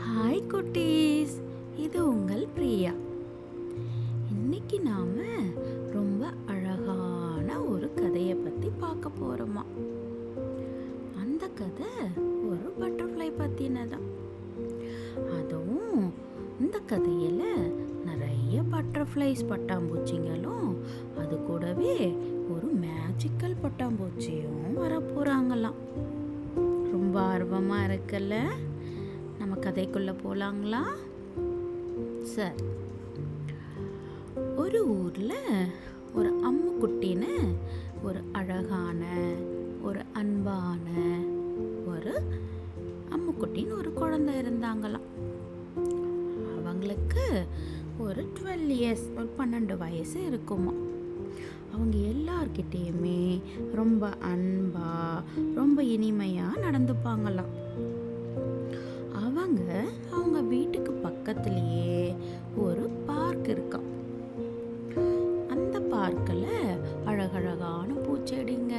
Hi குட்டீஸ், இது உங்கள் பிரியா. இன்னைக்கு நாம ரொம்ப அழகான ஒரு கதையை பற்றி பார்க்க போகிறோமா. அந்த கதை ஒரு பட்டர்ஃப்ளை பற்றினதான். அதுவும் இந்த கதையில் நிறைய பட்டர்ஃப்ளைஸ் பட்டாம்பூச்சிங்களும் அது கூடவே ஒரு மேஜிக்கல் பட்டாம்பூச்சியும் வரப்போகிறாங்களாம். ரொம்ப ஆர்வமாக இருக்குல்ல? நம்ம கதைக்குள்ளே போகலாங்களா? சரி. ஒரு ஊரில் ஒரு அம்முக்குட்டின்னு ஒரு அழகான ஒரு அன்பான ஒரு அம்முக்குட்டின்னு ஒரு குழந்தை இருந்தாங்களாம். அவங்களுக்கு ஒரு 12 இயர்ஸ், ஒரு 12 வயசு இருக்குமா. அவங்க எல்லார்கிட்டேயுமே ரொம்ப அன்பாக ரொம்ப இனிமையாக நடந்துப்பாங்களாம். அவங்க வீட்டுக்கு பக்கத்துலேயே ஒரு பார்க் இருக்காம். அந்த பார்க்கில் அழகழகான பூச்செடிங்க,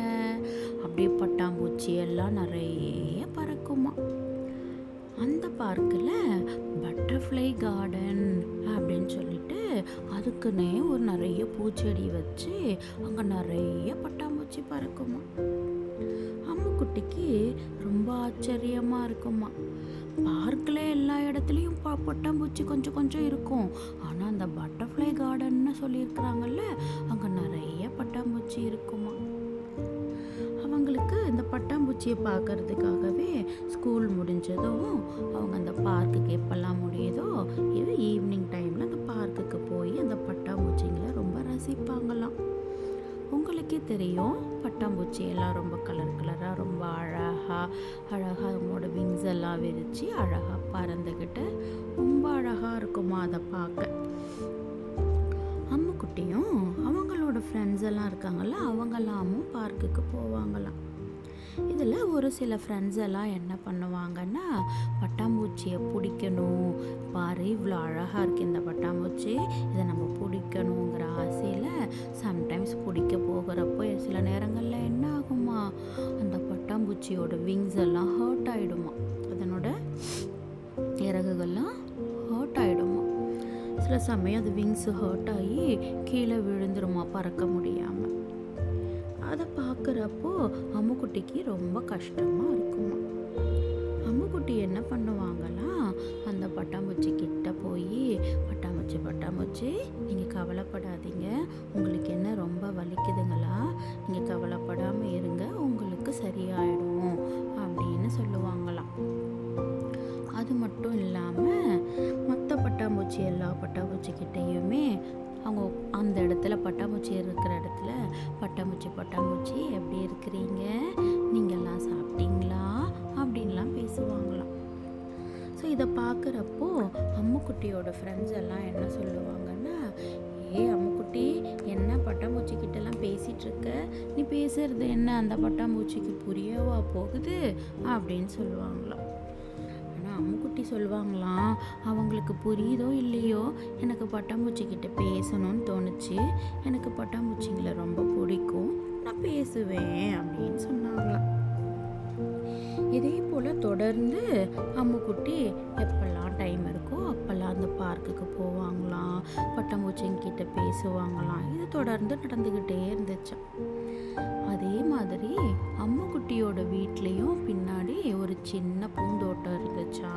அப்படியே பட்டாம்பூச்சி எல்லாம் நிறைய பறக்குமா. அந்த பார்க்கில் பட்டர்ஃப்ளை கார்டன் அப்படின்னு சொல்லிட்டு அதுக்குன்னே ஒரு நிறைய பூச்செடி வச்சு அங்கே நிறைய பட்டாம்பூச்சி பறக்குமா. அம்முக்குட்டிக்கு ரொம்ப ஆச்சரியமாக இருக்குமா. பார்க்கில் எல்லா இடத்துலையும் பட்டாம்பூச்சி கொஞ்சம் கொஞ்சம் இருக்கும். ஆனால் அந்த பட்டர்ஃப்ளை கார்டன்னு சொல்லியிருக்கிறாங்கல்ல, அங்கே நிறைய பட்டாம்பூச்சி இருக்குமா. அவங்களுக்கு இந்த பட்டாம்பூச்சியை பார்க்கறதுக்காகவே ஸ்கூல் முடிஞ்சதும் அவங்க அந்த பார்க்குக்கு எப்பெல்லாம் முடியுதோ ஈவினிங் டைமில் அந்த பார்க்குக்கு போய் அந்த பட்டாம்பூச்சிங்களை ரொம்ப ரசிப்பாங்களாம். உங்களுக்கே தெரியும், பட்டாம்பூச்சி எல்லாம் ரொம்ப கலர் கலராக ரொம்ப அழகாக அவங்களோட விங்ஸ் எல்லாம் விரித்து அழகாக பறந்துக்கிட்டு ரொம்ப அழகாக இருக்குமா அதை பார்க்க. அம்முக்குட்டியும் அவங்களோட ஃப்ரெண்ட்ஸ் எல்லாம் இருக்காங்கல்ல, அவங்களாமும் பார்க்குக்கு போவாங்களாம். இதில் ஒரு சில ஃப்ரெண்ட்ஸ் எல்லாம் என்ன பண்ணுவாங்கன்னா, பட்டாம்பூச்சியை பிடிக்கணும், பாரு இவ்வளோ அழகாக இருக்குது இந்த பட்டாம்பூச்சி, இதை நம்ம பிடிக்கணுங்கிற ஆசையில் சம்டைம்ஸ் பிடிக்க போகிறப்போ சில நேரங்களில் என்ன ஆகுமா, அந்த பட்டாம்பூச்சியோட விங்ஸ் எல்லாம் ஹர்ட் ஆகிடுமா, அதனோட இறகுகள்லாம் ஹர்ட் ஆகிடுமா. சில சமயம் அது விங்ஸ் ஹர்ட் ஆகி கீழே விழுந்துருமா பறக்க முடியாமல். அதை பார்க்குறப்போ அம்முக்குட்டிக்கு ரொம்ப கஷ்டமாக இருக்குமா. அம்முக்குட்டி என்ன பண்ணுவாங்களாம், அந்த பட்டாம்பூச்சி கிட்ட போய் பட்டாம்பூச்சி நீங்கள் கவலைப்படாதீங்க, உங்களுக்கு என்ன ரொம்ப வலிக்குதுங்களா, நீங்கள் கவலைப்படாமல் இருங்க, உங்களுக்கு சரியாயிடும் அப்படின்னு சொல்லுவாங்களாம். அது மட்டும் இல்லாமல் மற்ற பட்டாம்பூச்சி எல்லா பட்டாம்பூச்சிக்கிட்டேயுமே அவங்க அந்த இடத்துல பட்டாம்பூச்சி இருக்கிற இடத்துல பட்டாம்பூச்சி எப்படி இருக்கிறீங்க, நீங்கள்லாம் சாப்பிட்டீங்களா அப்படின்லாம் பேசுவாங்களாம். ஸோ இதை பார்க்குறப்போ அம்முக்குட்டியோட ஃப்ரெண்ட்ஸ் எல்லாம் என்ன சொல்லுவாங்கன்னா, அம்முக்குட்டி என்ன பட்டாம்பூச்சிக்கிட்டலாம் பேசிகிட்ருக்க, நீ பேசுறது என்ன அந்த பட்டாம்பூச்சிக்கு புரியவா போகுது அப்படின்னு சொல்லுவாங்களாம். அம்முக்குட்டி சொல்லுவாங்களாம், அவங்களுக்கு புரியுதோ இல்லையோ எனக்கு பட்டாம்பூச்சிக்கிட்ட பேசணும்னு தோணுச்சு, எனக்கு பட்டாம்பூச்சிங்களை ரொம்ப பிடிக்கும், நான் பேசுவேன் அப்படின்னு சொன்னாங்களாம். இதே போல் தொடர்ந்து அம்முக்குட்டி எப்பெல்லாம் டைம் இருக்கோ அப்போல்லாம் அந்த பார்க்குக்கு போவாங்களாம், பட்டாம்பூச்சிங்கிட்ட பேசுவாங்களாம். இது தொடர்ந்து நடந்துக்கிட்டே இருந்துச்சு. அதே மாதிரி அம்முக்குட்டியோட வீட்லேயும் பின்னாடி ஒரு சின்ன பூந்தோட்டம் இருந்துச்சா.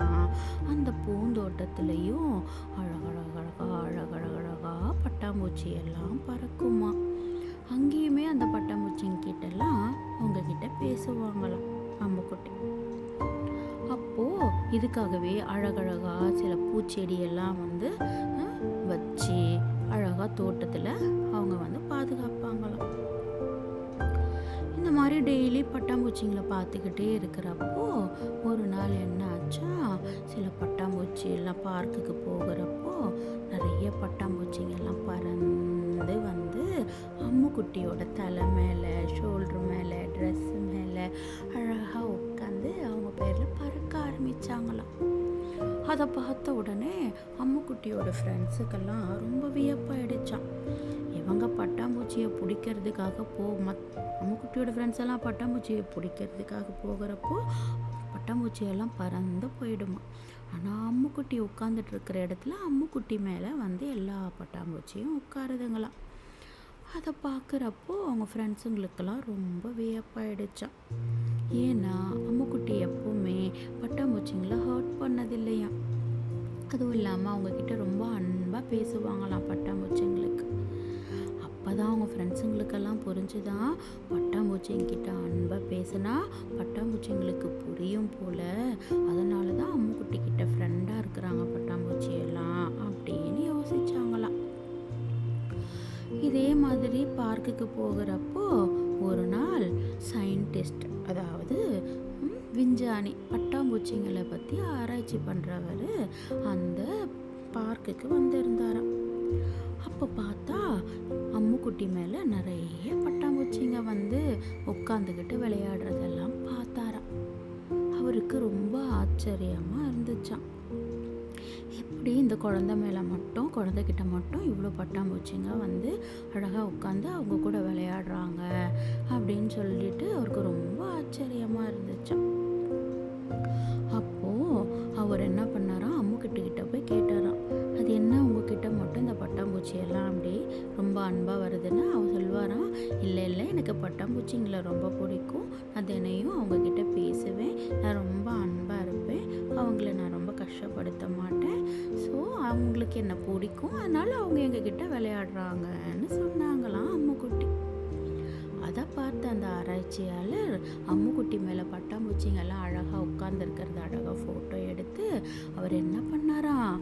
அந்த பூந்தோட்டத்துலேயும் அழகழகழகா பட்டாம்பூச்சி எல்லாம் பறக்குமா. அங்கேயுமே அந்த பட்டாம்பூச்சிங்கிட்டலாம் அவங்கக்கிட்ட பேசுவாங்களாம் அம்முக்குட்டி. அப்போது இதுக்காகவே அழகழகா சில பூச்செடியெல்லாம் வச்சு அழகாக தோட்டத்தில் அவங்க பாதுகாப்பாங்களாம். இந்த மாதிரி டெய்லி பட்டாம்பூச்சிங்களை பார்த்துக்கிட்டே இருக்கிறப்போ ஒரு நாள் என்ன ஆச்சா, சில பட்டாம்பூச்சி எல்லாம் பார்க்குக்கு போகிறப்போ நிறைய பட்டாம்பூச்சிங்கெல்லாம் பறந்து அம்முக்குட்டியோட தலை மேலே, ஷோல்ட்ரு மேலே, ட்ரெஸ்ஸு மேலே அழகாக உட்காந்து அவங்க பேரில் பறக்க ஆரம்பித்தாங்களாம். அதை பார்த்த உடனே அம்முக்குட்டியோட ஃப்ரெண்ட்ஸுக்கெல்லாம் ரொம்ப வியப்பாயிடுச்சான். இவங்க பட்டாம்பூச்சியை பிடிக்கிறதுக்காக அம்முக்குட்டியோட ஃப்ரெண்ட்ஸ் எல்லாம் பட்டாம்பூச்சியை பிடிக்கிறதுக்காக போகிறப்போ பட்டாம்பூச்சியெல்லாம் பறந்து போயிடுமா. ஆனால் அம்முக்குட்டி உட்காந்துட்டு இருக்கிற இடத்துல அம்முக்குட்டி மேலே வந்து எல்லா பட்டாம்பூச்சியும் உட்காருதுங்களாம். அதை பார்க்குறப்போ அவங்க ஃப்ரெண்ட்ஸுங்களுக்கெல்லாம் ரொம்ப வியப்பாயிடுச்சான். ஏன்னா அம்முக்குட்டி எப்போவுமே பட்டாம்பூச்சிங்களை ஹர்ட் பண்ணதில்லையா. அதுவும் இல்லாமல் அவங்கக்கிட்ட ரொம்ப அன்பாக பேசுவாங்களாம் பட்டாம்பூச்சிங்களுக்கு. அப்போ தான் அவங்க ஃப்ரெண்ட்ஸுங்களுக்கெல்லாம் புரிஞ்சுதான், பட்டாம்பூச்சிங்கிட்ட அன்பாக பேசினா பட்டாம்பூச்சிங்களுக்கு புரியும் போல், அதனால தான் அம்முக்குட்டிக்கிட்ட ஃப்ரெண்டாக இருக்கிறாங்க பட்டாம்பூச்சியெல்லாம் அப்படின்னு யோசிச்சாங்களாம். இதே மாதிரி பார்க்குக்கு போகிறப்போ ஒரு நாள் சயின்டிஸ்ட், அதாவது விஞ்ஞானி, பட்டாம்பூச்சிங்களை பற்றி ஆராய்ச்சி பண்ணுறவர் அந்த பார்க்குக்கு வந்திருந்தாராம். அப்போ பார்த்தா அம்முக்குட்டி மேலே நிறைய பட்டாம்பூச்சிங்க வந்து உட்காந்துக்கிட்டு விளையாடுறதெல்லாம் பார்த்தாராம். அவருக்கு ரொம்ப ஆச்சரியமாக இருந்துச்சான். எப்படி இந்த குழந்தைகிட்ட மட்டும் இவ்வளோ பட்டாம்பூச்சிங்க வந்து அழகாக உட்காந்து அவங்க கூட விளையாடுறாங்க அப்படின்னு சொல்லிட்டு அவருக்கு ரொம்ப ஆச்சரியமாக இருந்துச்சான். அப்போது அவர் என்ன பண்ணாராம், அம்முக்கிட்ட போய் கேட்டாராம், அது என்ன உங்ககிட்ட மட்டும் இந்த பட்டாம்பூச்சியெல்லாம் அப்படி ரொம்ப அன்பாக வருதுன்னு. அவர் சொல்வாராம், இல்லை எனக்கு பட்டாம்பூச்சிங்களை ரொம்ப பிடிக்கும், நான் தினையும் அவங்கக்கிட்ட பேசுவேன், நான் ரொம்ப அன்பாக இருப்பேன், அவங்கள நான் ரொம்ப கஷ்டப்படுத்த மாட்டேன், ஸோ அவங்களுக்கு என்ன பிடிக்கும், அதனால் அவங்க எங்ககிட்ட விளையாடுறாங்கன்னு சொன்னாங்களாம் அம்முக்குட்டி. அதை பார்த்த அந்த ஆராய்ச்சியாளர் அம்முக்குட்டி மேலே பட்டாம்பூச்சிங்கெல்லாம் அழகாக உட்காந்துருக்கிறது அழகாக ஃபோட்டோ எடுத்து அவர் என்ன பண்ணாராம்,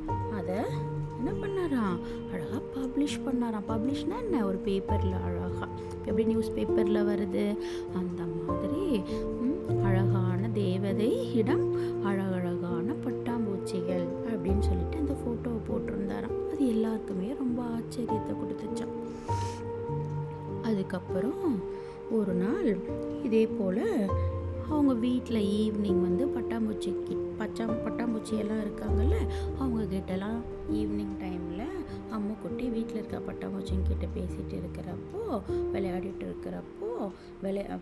அழகாக பப்ளிஷ் பண்ணாராம். பப்ளிஷ்னா என்ன, ஒரு பேப்பரில் அழகாக எப்படி நியூஸ் பேப்பரில் வருது அந்த மாதிரி அழகான தேவதை இடம் அழகழகான பட்டாம்பூச்சிகள் அப்படின்னு சொல்லிட்டு அந்த ஃபோட்டோவை போட்டிருந்தாராம். அது எல்லாருக்குமே ரொம்ப ஆச்சரியத்தை கொடுத்துச்சான். அதுக்கப்புறம் ஒரு நாள் இதே போல் அவங்க வீட்டில் ஈவினிங் வந்து பட்டாம்பூச்சியெல்லாம் இருக்காங்கல்ல, அவங்கக்கிட்டலாம் ஈவினிங் டைமில் அம்முக்குட்டி வீட்டில் இருக்க பட்டாம்பூச்சிங்கிட்ட பேசிகிட்டு இருக்கிறப்போ விளையாடிட்டு இருக்கிறப்போ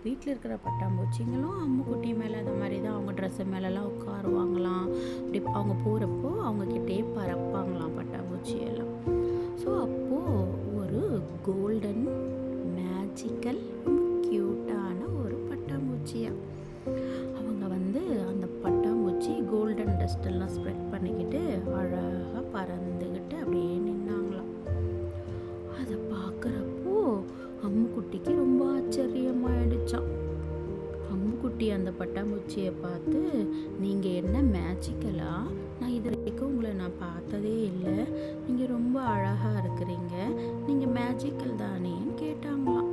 வீட்டில் இருக்கிற பட்டாம்பூச்சிங்களும் அம்முக்குட்டி மேலே அந்த மாதிரி தான் அவங்க ட்ரெஸ்ஸு மேலெலாம் உட்காருவாங்களாம். அப்படி அவங்க போகிறப்போ அவங்கக்கிட்டே பறப்பாங்களாம் பட்டாம்பூச்சியெல்லாம். ஸோ அப்போது ஒரு கோல்டன் மேஜிக்கல் க்யூட்டான ஒரு பட்டாம்பூச்சியா அவங்க வந்து அந்த பட்டாம்பூச்சி கோல்டன் டஸ்டெல்லாம் ஸ்ப்ரெட் பண்ணிக்கிட்டு அழகாக பறந்துக்கிட்டு அப்படியே நின்னாங்களாம். அதை பார்க்குறப்போ அம்முக்குட்டிக்கு ரொம்ப ஆச்சரியமாயிடுச்சான். அம்முக்குட்டி அந்த பட்டாம்பூச்சியை பார்த்து, நீங்கள் என்ன மேஜிக்கலா, நான் இது வரைக்கும் உங்களை நான் பார்த்ததே இல்லை, நீங்கள் ரொம்ப அழகாக இருக்கிறீங்க, நீங்கள் மேஜிக்கல் தானேன்னு கேட்டாங்களாம்.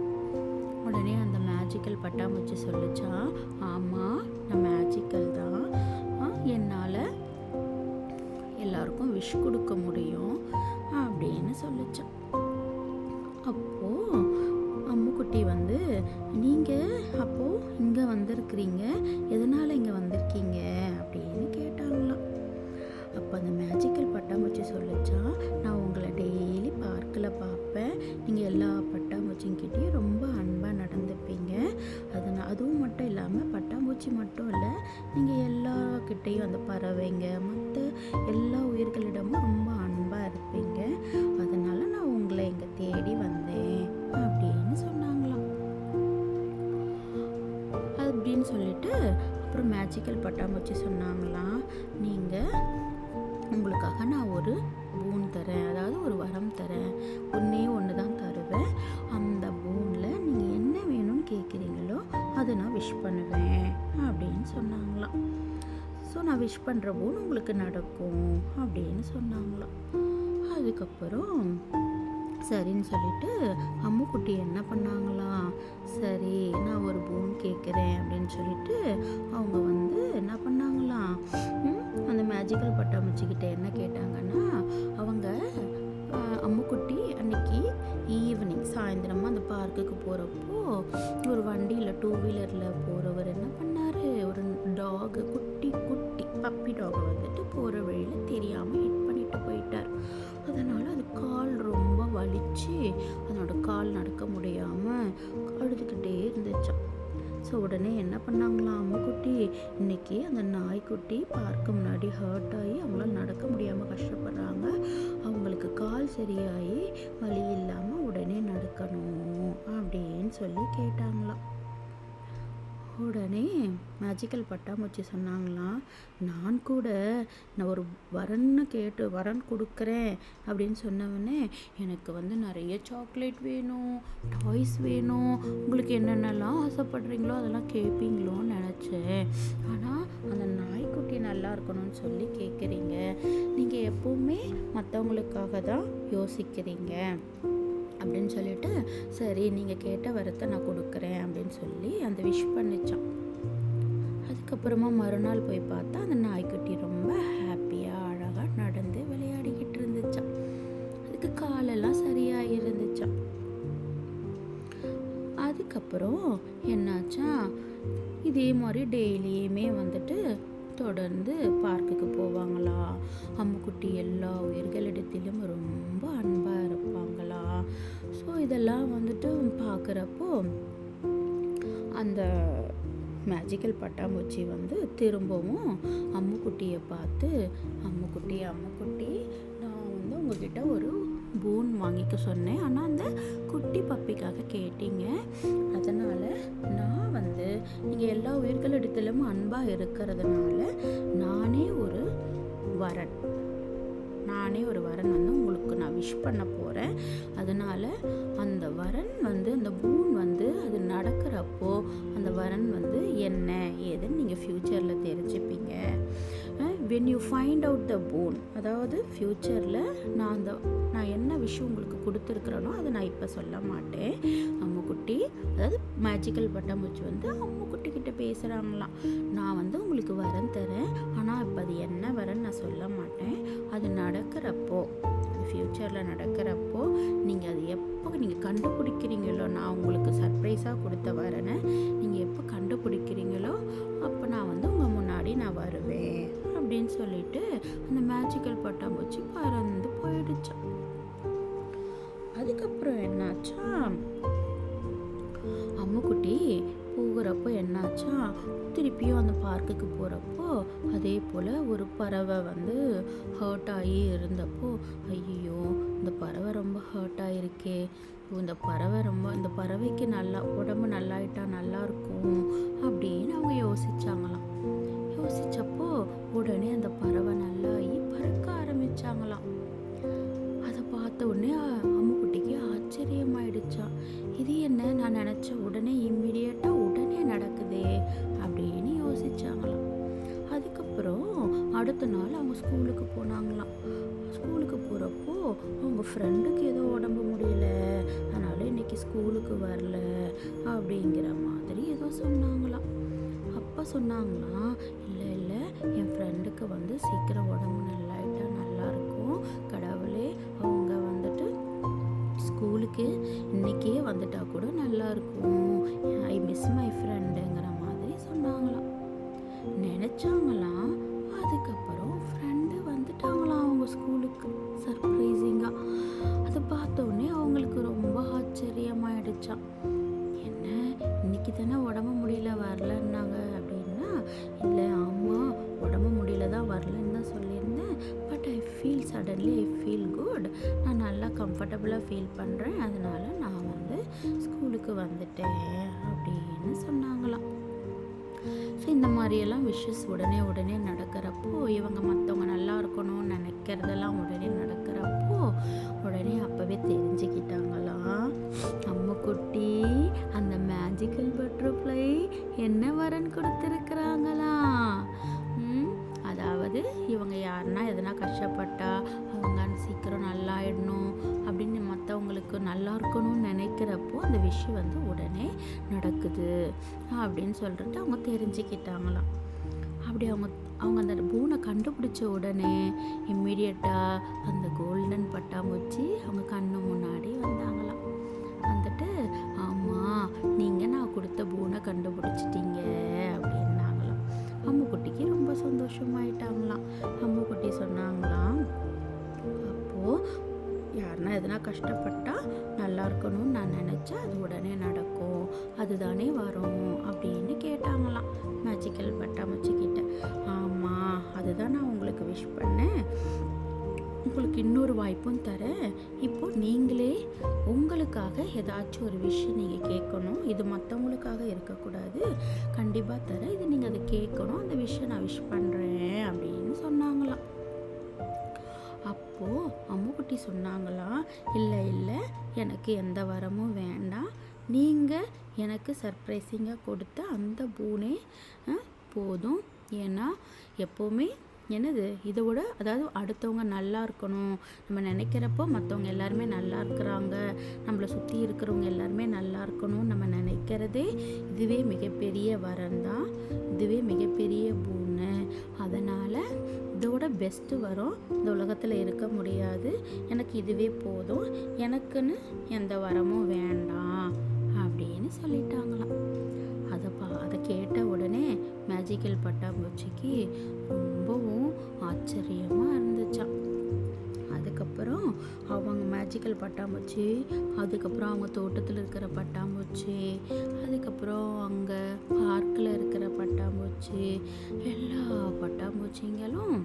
உடனே அந்த மேஜிக்கல் பட்டாம்பூச்சி சொல்லிச்சான், ஆமாம் நான் மேஜிக்கல் தான், என்னால் எல்லாருக்கும் விஷ் கொடுக்க முடியும் அப்படின்னு சொல்லிச்சான். அப்போது அம்முக்குட்டி வந்து, நீங்கள் அப்போது இங்கே வந்திருக்கிறீங்க, எதனால் இங்கே வந்திருக்கீங்க அப்படின்னு கேட்டாங்களாம். அப்போ அந்த மேஜிக்கல் பட்டாம்பூச்சி சொல்லிச்சா, நான் உங்களை டெய்லி பார்க்கில் பார்ப்பேன், நீங்கள் எல்லா பட்டாம்பூச்சிங்கிட்டையும் ரொம்ப அன்பாக நடந்துப்பீங்க, அதுவும் மட்டும் இல்லாமல் பட்டாம்பூச்சி மட்டும் இல்லை, நீங்கள் எல்லாக்கிட்டேயும் அந்த பறவைங்க மற்ற எல்லா உயிர்களிடமும் ரொம்ப அன்பாக இருப்பீங்க, அதனால் நான் உங்களை இங்கே தேடி வந்தேன் அப்படின்னு சொன்னாங்களாம். அப்படின்னு சொல்லிட்டு அப்புறம் மேஜிக்கல் பட்டாம்பூச்சி சொன்னாங்களாம், நீங்கள் உங்களுக்காக நான் ஒரு பூன் தரேன், அதாவது ஒரு வரம் தரேன், ஒன்று தான் தருவேன், அந்த பூனில் நீங்கள் என்ன வேணும்னு கேட்குறீங்களோ அதை நான் விஷ் பண்ணுவேன் அப்படின்னு சொன்னாங்களாம். ஸோ நான் விஷ் பண்ணுற பூன் உங்களுக்கு நடக்கும் அப்படின்னு சொன்னாங்களாம். அதுக்கப்புறம் சரின்னு சொல்லிட்டு அம்முக்குட்டி என்ன பண்ணாங்களாம், சரி நான் ஒரு பூன் கேட்குறேன் அப்படின்னு சொல்லிட்டு அவங்க வந்து என்ன பண்ணாங்களாம், அந்த மேஜிக்கல் பட்டாம்பூச்சிக்கிட்ட என்ன கேட்டாங்கன்னா, அவங்க அம்முக்குட்டி அன்னைக்கு ஈவினிங் சாயந்தரமாக அந்த பார்க்குக்கு போகிறப்போ ஒரு வண்டியில் 2 வீலரில் போகிறவர் என்ன பண்ணார், ஒரு டாகு குட்டி பப்பி டாகை வந்துட்டு போகிற வழியில் தெரியாமல் ஹிட் பண்ணிட்டு போயிட்டார். அதனால் அது கால் ரொம்ப வலிச்சு அதனோட கால் நடக்க முடியாமல் அழுதுகிட்டே இருந்துச்சான். ஸோ உடனே என்ன பண்ணாங்களாம் அம்முக்குட்டி, இன்னைக்கு அந்த நாய்க்குட்டி பார்க்க முன்னாடி ஹர்ட் ஆகி அவங்களால நடக்க முடியாமல் கஷ்டப்படுறாங்க, அவங்களுக்கு கால் சரியாகி வலி இல்லாமல் உடனே நடக்கணும் அப்படின்னு சொல்லி கேட்டாங்களாம். உடனே மேஜிக்கல் பட்டாம்பூச்சி சொன்னாங்களாம், நான் கூட நான் ஒரு வரன் கொடுக்குறேன் அப்படின்னு சொன்னவொடனே எனக்கு வந்து நிறைய சாக்லேட் வேணும், டாய்ஸ் வேணும், உங்களுக்கு என்னென்னலாம் ஆசைப்படுறீங்களோ அதெல்லாம் கேட்பீங்களோன்னு நினச்சேன். ஆனால் அந்த நாய்க்குட்டி நல்லா இருக்கணும்னு சொல்லி கேட்குறீங்க. நீங்கள் எப்போவுமே மற்றவங்களுக்காக தான் யோசிக்கிறீங்க அப்படின்னு சொல்லிட்டு, சரி நீங்கள் கேட்ட வரத்தை நான் கொடுக்குறேன் அப்படின்னு சொல்லி அந்த விஷ் பண்ணிச்சான். அதுக்கப்புறமா மறுநாள் போய் பார்த்தா அந்த நாய்க்குட்டி ரொம்ப ஹாப்பியாக அழகாக நடந்து விளையாடிக்கிட்டு இருந்துச்சான். அதுக்கு காலெல்லாம் சரியாக இருந்துச்சான். அதுக்கப்புறம் என்னாச்சா, இதே மாதிரி டெய்லியுமே வந்துட்டு தொடர்ந்து பார்க்குக்கு போவாங்களா. அம்முக்குட்டி எல்லா உயிர்களிடத்திலும் ரொம்ப அன்பாக இருப்பாங்களா. ஸோ இதெல்லாம் வந்துட்டு பார்க்குறப்போ அந்த மேஜிக்கல் பட்டாம்பூச்சி வந்து திரும்பவும் அம்முக்குட்டியை பார்த்து, அம்முக்குட்டி நான் வந்து உங்ககிட்ட ஒரு பூன் வாங்கிக்க சொன்னேன், ஆனால் அந்த குட்டி பப்பிக்காக கேட்டீங்க, அதனால் நான் வந்து நீங்கள் எல்லா உயிர்களிடத்திலும் அன்பாக இருக்கிறதுனால நானே ஒரு வரன் வந்து உங்களுக்கு நான் விஷ் பண்ண போகிறேன். அதனால் அந்த வரன் வந்து அந்த பூன் வந்து அது நடக்கிறப்போ அந்த வரன் வந்து என்ன ஏதுன்னு நீங்கள் ஃப்யூச்சரில் தெரிஞ்சுப்பீங்க. When you find out the boon, அதாவது ஃப்யூச்சரில் நான் என்ன விஷயம் உங்களுக்கு கொடுத்துருக்குறேனோ அதை நான் இப்போ சொல்ல மாட்டேன். அம்முக்குட்டி, அதாவது மேஜிக்கல் பட்டாம்பூச்சி வந்து அம்முக்குட்டி கிட்ட பேசுகிறாங்களாம், நான் வந்து உங்களுக்கு வரன் தரேன், ஆனால் இப்போ அது என்ன வரன்னு நான் சொல்ல மாட்டேன். அது நடக்கிறப்போ, அது ஃப்யூச்சரில் நடக்கிறப்போ நீங்கள் அது எப்போ நீங்கள் கண்டுபிடிக்கிறீங்களோ, நான் உங்களுக்கு சர்ப்ரைஸாக கொடுத்த வரனை நீங்கள் எப்போ கண்டுபிடிக்கிறீங்களோ அப்போ நான் வந்து உங்கள் முன்னாடி நான் வருவேன் அப்படின்னு சொல்லிட்டு அந்த மேஜிக்கல் பட்டாம்பூச்சி பறந்து போயிடுச்சான். அதுக்கப்புறம் என்னாச்சா, அம்முக்குட்டி போகிறப்போ என்னாச்சா, திருப்பியும் அந்த பார்க்குக்கு போகிறப்போ அதே போல் ஒரு பறவை வந்து ஹர்ட் ஆகி இருந்தப்போ, ஐயோ இந்த பறவை ரொம்ப ஹர்ட் ஆகிருக்கே, இந்த பறவைக்கு நல்லா உடம்பு நல்லாயிட்டா நல்லாயிருக்கும் அப்படின்னு அவங்க யோசிச்சாங்களாம். யோசிச்சப்போ உடனே அந்த பறவை நல்லாகி பறக்க ஆரம்பிச்சாங்களாம். அதை பார்த்த உடனே அம்முக்குட்டிக்கு ஆச்சரியமாயிடுச்சா, இது என்ன நான் நினச்ச உடனே இம்மிடியட்டாக உடனே நடக்குதே அப்படின்னு யோசிச்சாங்களாம். அதுக்கப்புறம் அடுத்த நாள் அவங்க ஸ்கூலுக்கு போனாங்களாம். ஸ்கூலுக்கு போகிறப்போ அவங்க ஃப்ரெண்டுக்கு ஏதோ உடம்பு முடியல, அதனால் இன்னைக்கு ஸ்கூலுக்கு வரல அப்படிங்கிற மாதிரி ஏதோ சொன்னாங்களாம். அப்போ சொன்னாங்களாம், இல்லை என் ஃப்ரெண்டுக்கு வந்து சீக்கிரம் உடம்பு நல்லாயிட்டா நல்லாயிருக்கும், கடவுளே அவங்க வந்துட்டு ஸ்கூலுக்கு இன்றைக்கே வந்துட்டா கூட நல்லாயிருக்கும், ஐ மிஸ் மை ஃப்ரெண்டுங்கிற மாதிரி சொன்னாங்களாம். நினச்சாங்களாம். அதுக்கப்புறம் ஃப்ரெண்டு வந்துட்டாங்களாம் அவங்க ஸ்கூலுக்கு சர்ப்ரைசிங்காக. அதை பார்த்தோன்னே அவங்களுக்கு ரொம்ப ஆச்சரியமாயிடுச்சான். என்ன இன்னைக்கு தானே உடம்பு முடியல வரலன்னாங்க அப்படின்னா, இல்லை ஆமாம் உடம்பு முடியல தான் வரலன்னு தான் சொல்லியிருந்தேன், பட் ஐ ஃபீல் குட், நான் நல்லா கம்ஃபர்டபுளாக ஃபீல் பண்ணுறேன், அதனால் நான் வந்து ஸ்கூலுக்கு வந்துட்டேன் அப்படின்னு சொன்னாங்களாம். ஸோ இந்த மாதிரியெல்லாம் விஷஸ் உடனே நடக்கிறப்போ, இவங்க மற்றவங்க நல்லா இருக்கணும்னு நினைக்கிறதெல்லாம் உடனே நடக்கிறப்போ உடனே அப்போவே தெரிஞ்சுக்கிட்டாங்களாம், அம்முக்குட்டி அந்த மேஜிக்கல் பட்டர்ஃப்ளை என்ன வரன் கொடுத்துருக்குறாங்களாம். அதாவது இவங்க யாருன்னா எதனா கஷ்டப்பட்டா அவங்க சீக்கிரம் நல்லாயிடணும் அப்படின்னு மற்றவங்களுக்கு நல்லா இருக்கணும்னு நினைக்கிறப்போ அந்த விஷயம் வந்து உடனே நடக்குது அப்படின்னு சொல்லிட்டு அவங்க தெரிஞ்சுக்கிட்டாங்களாம். அப்படி அவங்க அந்த பூனை கண்டுபிடிச்ச உடனே இம்மிடியட்டாக அந்த கோல்டன் பட்டாம்பூச்சி அவங்க கண்ணு முன்னாடி வந்தாங்களாம். வந்துட்டு, ஆமாம் நீங்கள் நான் கொடுத்த பூனை கண்டுபிடிச்சிட்டீங்க அப்படின்னாங்களாம். அம்முக்குட்டிக்கு ரொம்ப சந்தோஷமாயிட்டாங்களாம். அம்முக்குட்டி சொன்னாங்களாம், அப்போது யாருன்னா நான் எதனா கஷ்டப்பட்டா நல்லா இருக்கணும்னு நான் நினச்சா அது உடனே நடக்கும், அதுதானே வரும் அப்படின்னு கேட்டாங்களாம் மேஜிக்கல் பட்டாம்பூச்சிக்கிட்ட. ஆமாம், அதுதான் நான் உங்களுக்கு விஷ் பண்ணேன், உங்களுக்கு இன்னொரு வாய்ப்பும் தரேன். இப்போ நீங்களே உங்களுக்காக ஏதாச்சும் ஒரு விஷயம் நீங்கள் கேட்கணும், இது மற்றவங்களுக்காக இருக்கக்கூடாது, கண்டிப்பாக தரேன், இது நீங்கள் அதை கேட்கணும், அந்த விஷயம் நான் விஷ் பண்ணுறேன் அப்படின்னு சொன்னாங்களாம். அப்போது அம்முக்குட்டி சொன்னாங்களாம், இல்லை இல்லை, எனக்கு எந்த வரமும் வேண்டாம், நீங்கள் எனக்கு சர்ப்ரைசிங்காக கொடுத்த அந்த பூனே போதும். ஏன்னா எப்போவுமே என்னது இதை விட, அதாவது அடுத்தவங்க நல்லா இருக்கணும், நம்ம நினைக்கிறப்போ மற்றவங்க எல்லாருமே நல்லா இருக்கிறாங்க, நம்மளை சுற்றி இருக்கிறவங்க எல்லாருமே நல்லா இருக்கணும் நம்ம நினைக்கிறதே இதுவே மிகப்பெரிய வரம் தான், இதுவே மிகப்பெரிய பூனை. அதனால் இதோட பெஸ்ட்டு வரும் இந்த உலகத்தில் இருக்க முடியாது, எனக்கு இதுவே போதும், எனக்குன்னு எந்த வரமும் வேண்டாம் அப்படின்னு சொல்லிட்டாங்களாம். அதை கேட்ட உடனே மேஜிக்கல் பட்டாம்பூச்சிக்கு ரொம்பவும் ஆச்சரியமாக இருந்துச்சான். அதுக்கப்புறம் அவங்க மேஜிக்கல் பட்டாம்பூச்சி, அதுக்கப்புறம் அவங்க தோட்டத்தில் இருக்கிற பட்டாம்பூச்சி, அதுக்கப்புறம் அங்கே பார்க்கில் இருக்கிற பட்டாம்பூச்சி, எல்லா பட்டாம்பூச்சிங்களும்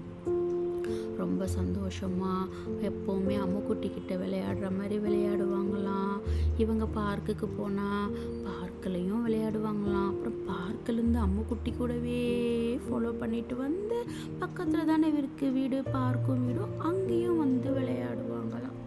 ரொம்ப சந்தோஷமாக எப்போவுமே அம்முக்குட்டிக்கிட்ட விளையாடுற மாதிரி விளையாடுவாங்களாம். இவங்க பார்க்குக்கு போனால் பார்க்குலேயும் விளையாடுவாங்களாம். அப்புறம் பார்க்கிலேருந்து அம்முக்குட்டி கூடவே ஃபாலோ பண்ணிட்டு வந்து பக்கத்தில் தானே இருக்குது வீடு, பார்க்கும் வீடும், அங்கேயும் வந்து விளையாடுவாங்களாம்.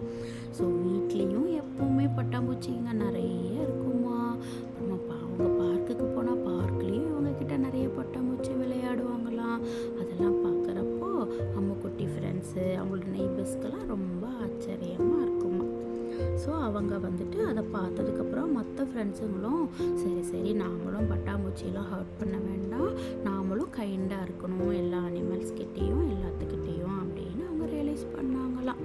ஸோ வீட்லேயும் எப்போவுமே பட்டாம்பூச்சிங்க நிறைய இருக்குமா. அப்புறமா அவங்க பார்க்குக்கு போனால் பார்க்லேயும் இவங்கக்கிட்ட நிறைய பட்டாம்பூச்சி விளையாடுவாங்களாம். அதெல்லாம் பார்க்குறப்போ அம்முக்குட்டி ஃப்ரெண்ட்ஸு அவங்களோட நெய்பர்ஸ்க்கெல்லாம் ரொம்ப ஆச்சரியமாக இருக்குமா. ஸோ அவங்க வந்துட்டு அதை பார்த்ததுக்கப்புறம் மற்ற ஃப்ரெண்ட்ஸுங்களும் சரி சரி நாமளும் பட்டாம்பூச்சியெல்லாம் ஹர்ட் பண்ண வேண்டாம், நாமளும் கைண்டாக இருக்கணும் எல்லா அனிமல்ஸ்கிட்டேயும் எல்லாத்துக்கிட்டேயும் அப்படின்னு அவங்க ரியலைஸ் பண்ணாங்களாம்.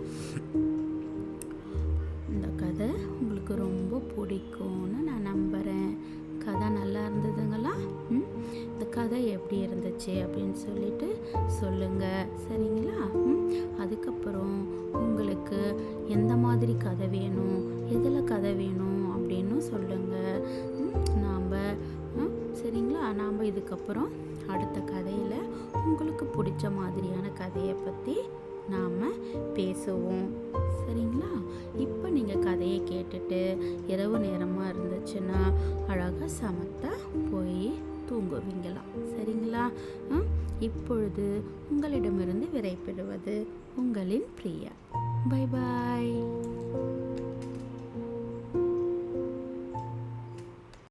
இந்த கதை உங்களுக்கு ரொம்ப பிடிக்கும்னு நான் நம்புகிறேன். கதை நல்லா இருந்ததுங்களா? இந்த கதை எப்படி இருந்துச்சு அப்படின்னு சொல்லிட்டு சொல்லுங்கள், சரிங்களா? அதுக்கப்புறம் உங்களுக்கு எந்த மாதிரி கதை வேணும், எதில் கதை வேணும் அப்படின்னு சொல்லுங்கள். நாம் சரிங்களா, நாம் இதுக்கப்புறம் அடுத்த கதையில் உங்களுக்கு பிடிச்ச மாதிரியான கதையை பற்றி நாம் பேசுவோம், சரிங்களா? இப்போ நீங்கள் கதையை கேட்டுட்டு இரவு நேரமாக இருந்துச்சுன்னா அழகாக சமத்தா போய் தூங்குவீங்களாம், சரிங்களா? இப்பொழுது உங்களிடமிருந்து விடைபெறுவது உங்களின் பிரியா. Bye bye.